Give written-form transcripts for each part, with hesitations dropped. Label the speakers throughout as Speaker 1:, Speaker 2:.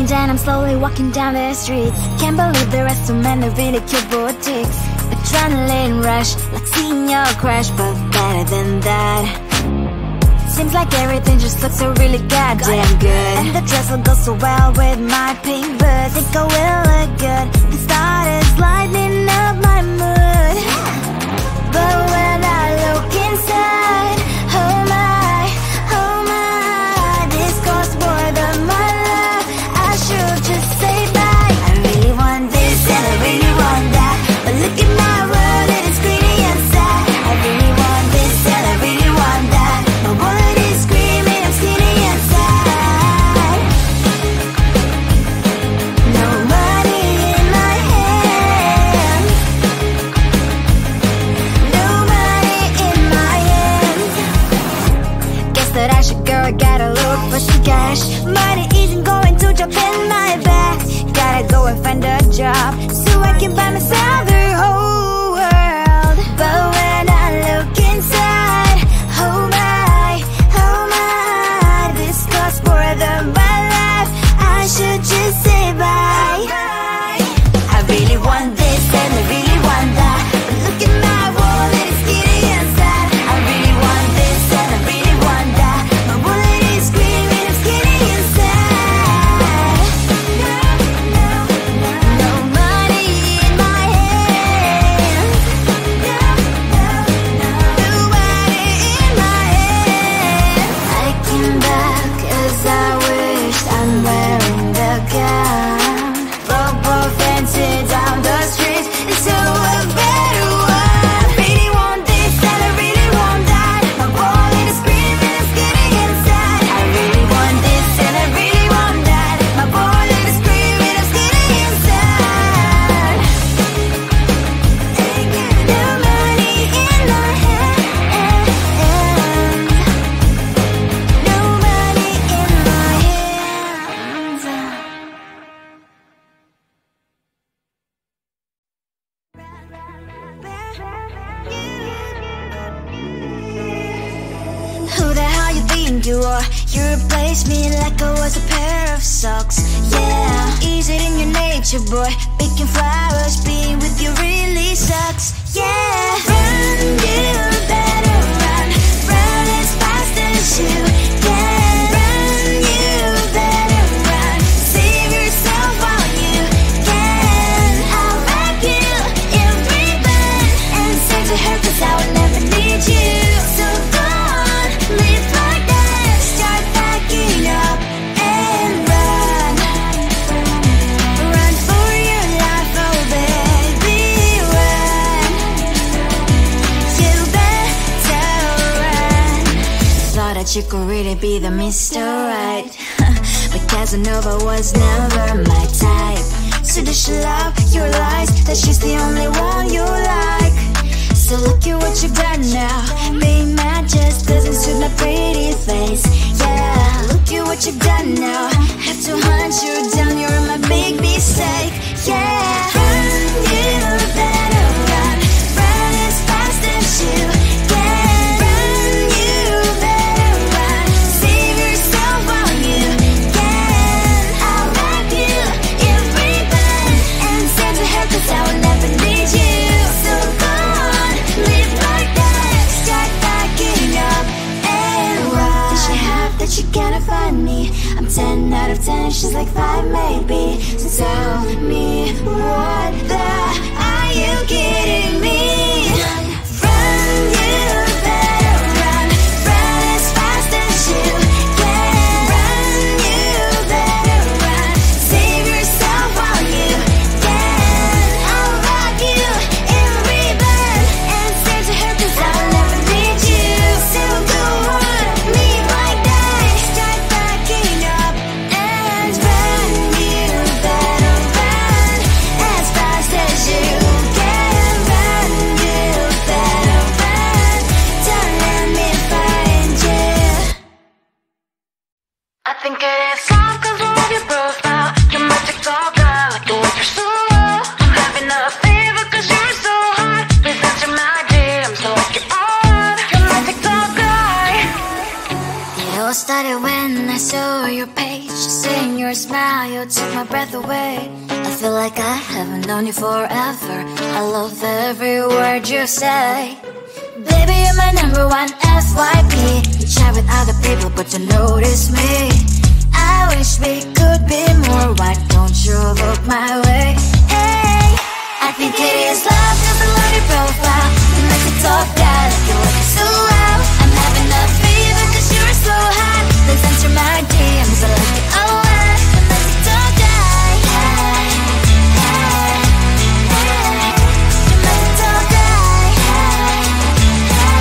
Speaker 1: And then I'm slowly walking down the streets. Can't believe there are so many really cute boutiques. Adrenaline rush, like seeing your crush, but better than that. Seems like everything just looks so really goddamn good. And the dress will go so well with my pink boots. Think I will look good. The start is lighting up my mood. But when I look inside, oh my, this costs more than my love. I should just say bye. I really want this and I really want that, but look at my world, it is greedy and sad. I really want this and I really want that. My wallet is screaming, I'm skinny and sad. No money in my hands. No money in my hands. Guess that I should go, I gotta look for some cash. Money isn't going to jump in my back. Gotta go and find a job so I can buy myself the whole world. But when I look inside, oh my, this costs more than my life. I should just say bye. I really want this and I really want that, but look at my wallet, it's skinny and sad. I really want this and I really want that. My wallet is screaming, I'm skinny and sad. No money in my hands. No money in my hands. I came back as I wished. I'm wearing the gown. Robo fancy down the streets into a better one. I really want this and I really want that. My wallet is screaming, I'm skinny inside. I really want this and I really want that. My wallet is screaming, I'm skinny inside. No money in my hands. No money in my hands. Who the hell you think you are? You replaced me like I was a pair of socks. Yeah, is it in your nature, boy? Picking flowers, being with you really sucks. Yeah, run, you better run. Run as fast as you can. Run, you better run. Save yourself while you can. I'll wrap you in ribbon and send to her, 'cause I will never need you. So go on, live like that. Start packing up and run. Run for your life, oh baby, run. You better run. Thought that you could really be the Mr. Right, but Casanova was never my type. So does she love your lies, that she's the only one you like? So look at what you've done now. Being mad just doesn't suit my pretty face. Yeah, look at what you've done now. Have to hunt you down, you're my big mistake. Yeah, run, you better run. Run as fast as you can. Run, you better run. Save yourself while you can. I'll wrap you in ribbon and send to her, 'cause I will never need you. So go on, live like that. Start packing up and run. Does she have that she cannot find me? I'm 10 out of 10, she's like 5 maybe. So tell me, what the are you kidding me? Run, you better run. Run as fast as you can. Run, you better run. Save yourself while you can. I'll rock you in ribbon and send to her, 'cause I'll never need you. So go on, live like that. Start packing up and run. You better run as fast as you can. Run, you all started when I saw your page. Seeing your smile, you took my breath away. I feel like I haven't known you forever. I love every word you say. Baby, you're my number one FYP. You chat with other people, but you notice me. I wish we could be more. Why don't you look my way? Hey, I think it is love, cause I love your profile. You make me talk bad, like you look so well. I'm having a fever cause you're so hot. Please answer my DMs, I like it all well. You make me talk bad. Hey, hey, hey. You make me talk bad. Hey, hey,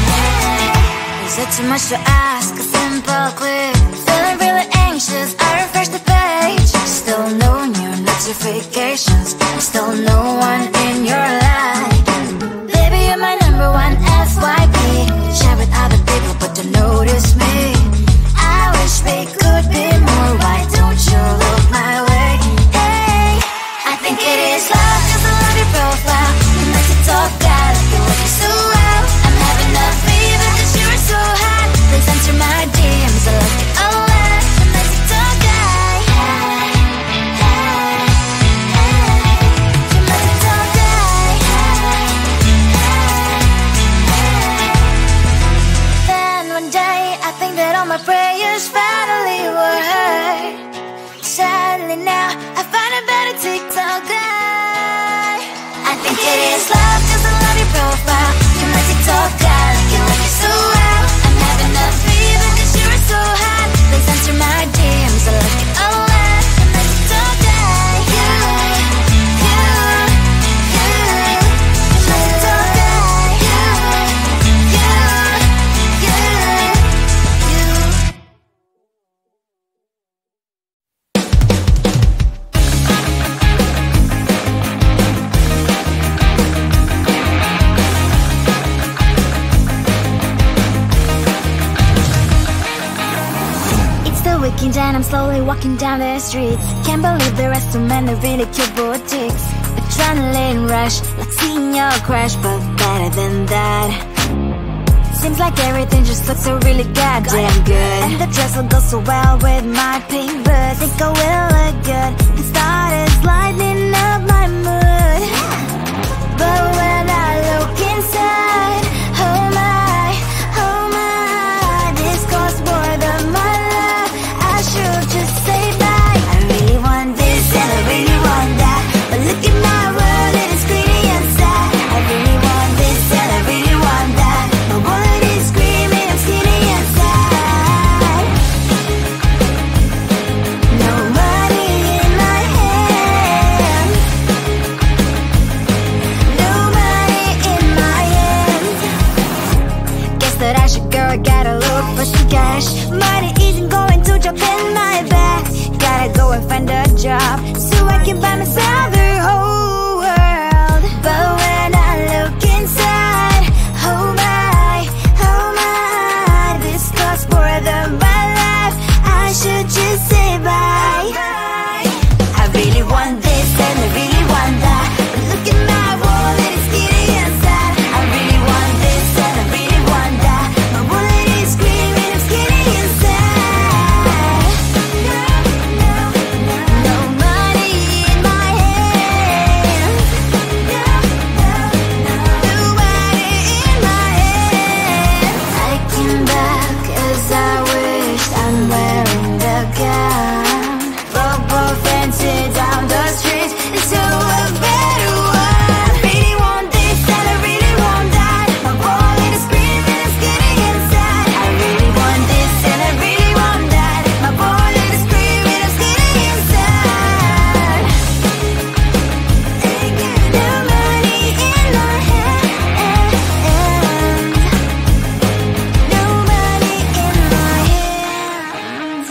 Speaker 1: hey. Is it too much to ask? A simple click. Feeling really anxious, I refresh the page. Still no new notifications. Still no one in your life. Baby, you're my number one FYP. Share with other people, but don't notice me. I wish we could be more. Why don't you look my way? Hey, I think it is love, cause I love your profile. You make it talk bad, like you look so well. I'm having a fever cause you're so hot. Please answer my DMs, I like it all well. You make it talk bad. Hey, hey, hey. You make it talk bad. Hey, hey, hey. Then one day I think that all my prayers finally were heard. Sadly now I find a better TikTok guy. I think it is love cause I love your profile. You make it talk bad, like you look so well. I'm having a fever cause you're so hot. Please answer my DMs, I like it all well. You make it talk bad. You make it talk bad. It's the weekend and I'm slowly walking down the streets. Can't believe there are so many really cute boutiques. Adrenaline rush, like seeing your crush, but better than that. Seems like everything just looks so really goddamn good. And the dress will go so well with my pink boots. Think I will look good, it started lightening up my mood. But when I look inside, oh my, this costs more than my love. I should just say bye. I really want this and I really want that, but look at my world, it is pretty and sad. I really want this and I really want that. My wallet is screaming, I'm skinny and sad. No money in my hand. No money in my hand. Guess that I should go, gotta look for some cash. Money isn't going to drop in my bag. Gotta go and find a job so I can buy myself the whole world. But when I look inside, oh my, this costs more than my life. I should just say bye. I really want this and I really want that, but look at my wallet, it's skinny and sad. I really want this and I really want that. My wallet is screaming, I'm skinny and sad. No money in my hand. No money in my hand. I came back as I wished. I'm wearing the gown. Bobo fancy down the street into a better one. I really want this and I really want that. My wallet is screaming, I'm skinny inside. I really want this and I really want that. My wallet is screaming, I'm skinny inside. No money in my hand. No money in my hands.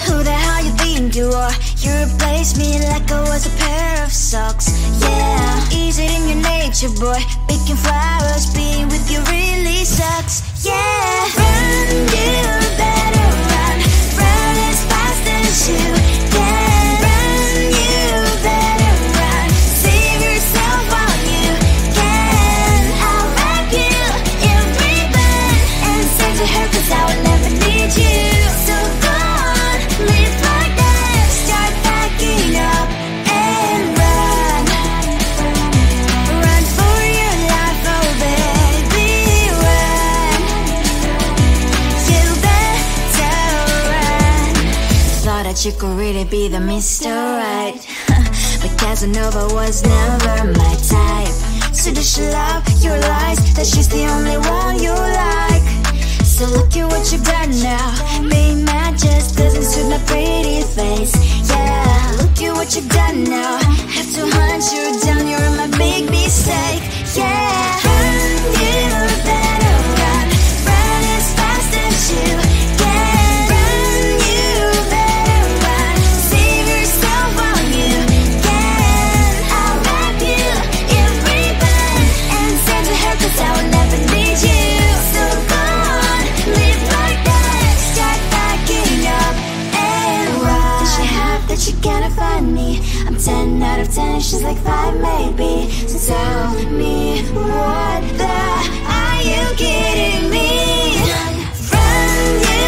Speaker 1: Who the hell you think you are? You replaced me like I was a pair of socks. Yeah, is it in your nature, boy? Picking flowers, being with you really sucks. Yeah, run, you better run. Run as fast as you can. Run, you that you could really be the Mr. Right. But Casanova was never my type. So does she love your lies, that she's the only one you like? So look at what you've done now. Being mad just doesn't suit my pretty face. Yeah, look at what you've done now. Have to hunt you down, you're my big mistake. Yeah, run, you better run. Run as fast as you can. Run, you better run. Save yourself while you can. I'll wrap you in ribbon and send to her, 'cause I will never need you. So go on, live like that. Start backing up and run. Does she have that she cannot find me? I'm 10 out of 10, she's like 5 maybe. So tell me, what the, are you kidding me? Run, you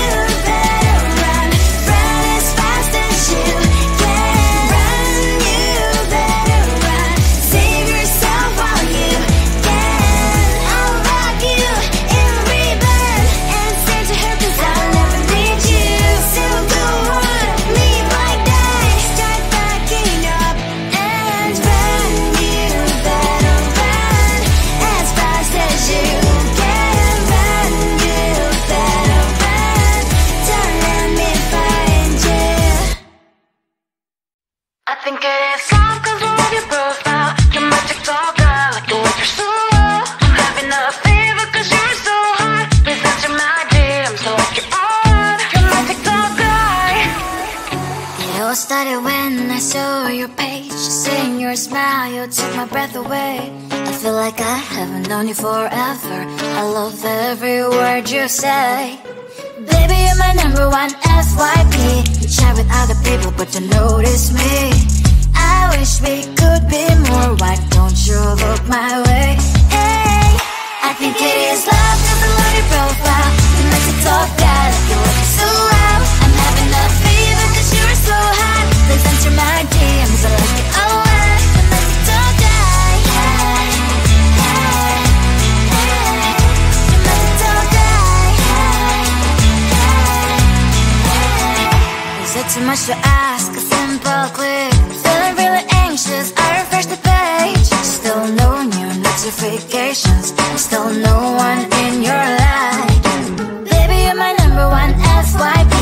Speaker 1: better run. Run as fast as you can. Run, you better run. Save yourself while you can. I'll wrap you in ribbon and send to her, 'cause I'll never need you. So go on, leave like that. Start backing up and run. You better run as fast as you can. Run, you better run. Don't let me find you. I think it is love 'cause I love your profile. You're my TikTok girl, like the way you're so low. I'm having a fever 'cause you're so hot. Please answer my DMs, so like you're on. You're my TikTok guy. It all started when I saw your page. Seeing your smile, you took my breath away. I feel like I haven't known you forever. I love every word you say. Baby, you're my number one FYP. You chat with other people, but you notice me. I wish we could be more. Why don't you look my way? Hey, I think it is love 'cause I love your profile. You like to talk that, like you look so well. I'm having a fever 'cause you're so hot. Please answer my DMs, I like it all. You like to talk that. Hey, hey, hey. You like to talk that. Hey, hey, hey. Is it too much to ask? A simple click. Feeling really anxious, I refresh the page. Still no new notifications. Still no one in your life. Baby, you're my number one FYP.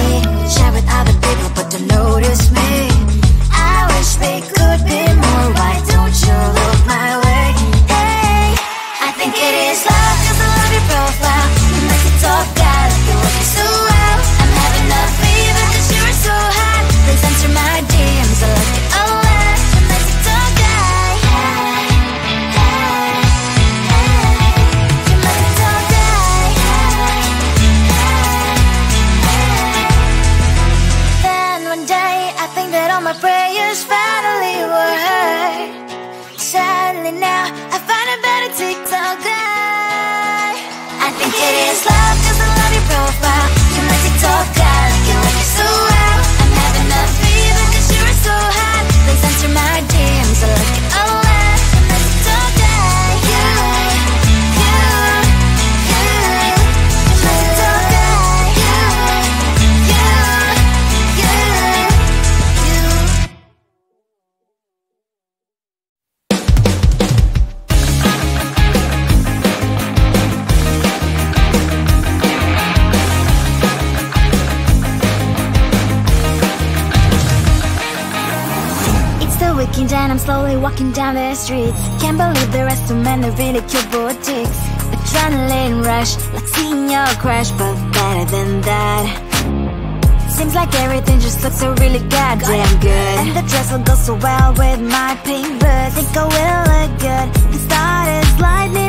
Speaker 1: Share with other people, but don't notice me. I wish we could be more. Why don't you look my way? Hey, I think it is love 'cause I love your profile. You like to talk that, like you look so well. I'm having a fever 'cause you're so hot. Please answer my DMs, I like it all. You like to talk that. Hey, hey, hey. You like to talk that. Hey, hey, hey. Then one day I think that all my prayers finally were heard. Sadly now I find a better TikTok guy. I think it is love 'cause I love your profile. You like to talk that, like you look so well. I'm having a fever 'cause you're so hot. Please answer my DMs, I like it all. You like to talk that. You like to talk that. It's the weekend and I'm slowly walking down the streets. Can't believe there are so many really cute boutiques. Adrenaline rush, like seeing your crush, but better than that. Seems like everything just looks so really goddamn good. And the dress will go so well with my pink boots. Think I will look good. The start is lightning